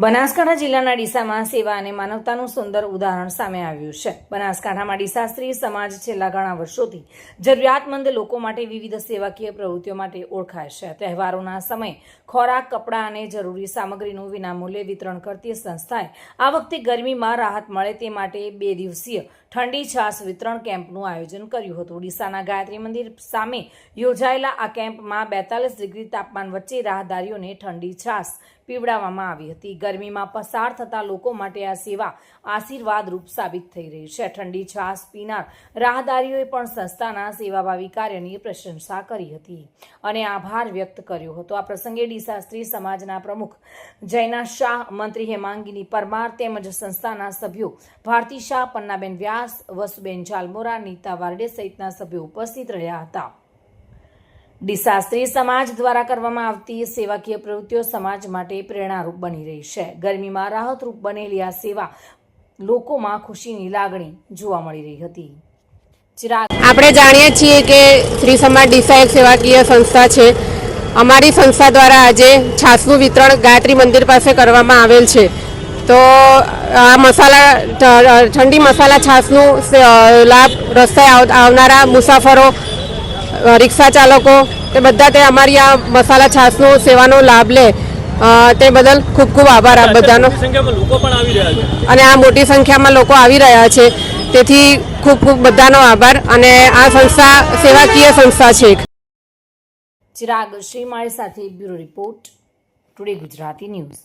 બનાસકાંઠા જિલ્લાના ડીસામાં સેવા અને માનવતાનું સુંદર ઉદાહરણ સામે આવ્યું છે। બનાસકાંઠામાં ડીસા સ્ત્રી સમાજ છેલ્લા ઘણા વર્ષોથી જરૂરિયાતમંદ લોકો માટે વિવિધ સેવાકીય પ્રવૃત્તિઓ માટે ઓળખાય છે। તહેવારોના સમયે ખોરાક, કપડાં અને જરૂરી સામગ્રીનું વિનામૂલ્યે વિતરણ કરતી સંસ્થાએ આ વખતે ગરમીમાં રાહત મળે તે માટે 2 દિવસીય ઠંડી છાશ વિતરણ કેમ્પનું આયોજન કર્યું હતું। ડીસાના ગાયત્રી મંદિર સામે યોજાયેલા આ કેમ્પમાં 42 ડિગ્રી તાપમાન વચ્ચે રાહદારીઓને ઠંડી છાશ પીવડાવવામાં આવી હતી। ગરમીમાં પસાર થતા લોકો માટે આ સેવા આશીર્વાદરૂપ સાબિત થઈ રહી છે। ઠંડી છાશ પીનાર રાહદારીઓએ પણ સંસ્થાના સેવાભાવી કાર્યની પ્રશંસા કરી હતી અને આભાર વ્યક્ત કર્યો હતો। આ પ્રસંગે ડીસા સ્ત્રી સમાજના પ્રમુખ જયના શાહ, મંત્રી હેમાંગીની પરમાર તેમજ સંસ્થાના સભ્યો ભારતી શાહ, પન્નાબેન વ્યાસ, વસુબેન ઝાલમોરા, નીતા વારડે સહિતના સભ્યો ઉપસ્થિત રહ્યા હતા। ડીસા સ્ત્રી સમાજ દ્વારા કરવામાં આવતી સેવાકીય પ્રવૃત્તિઓ સમાજ માટે પ્રેરણારૂપ બની રહી છે। ગરમીમાં રાહતરૂપ બનેલી આ સેવા લોકોમાં ખુશીની લાગણી જોવા મળી રહી હતી। આપણે જાણીએ છીએ કે સ્ત્રી સમાજ ડીસા એક સેવાકીય સંસ્થા છે। અમારી સંસ્થા દ્વારા આજે છાશનું વિતરણ ગાયત્રી મંદિર પાસે કરવામાં આવેલ છે। તો આ ઠંડી મસાલા છાશનું લાભ રસ્તાએ આવનારા મુસાફરો, રિક્ષા ચાલકો તે બધા તે અમારી આ મસાલા છાશનો સેવાનો લાભ લે તે બદલ ખૂબ ખૂબ આભાર આપ બધાનો। અને આ મોટી સંખ્યામાં લોકો આવી રહ્યા છે, તેથી ખૂબ ખૂબ બધાનો આભાર। અને આ સંસ્થા સેવાકીય સંસ્થા છે। ચિરાગ શ્રીમાળી સાથે bureau report, today Gujarati news.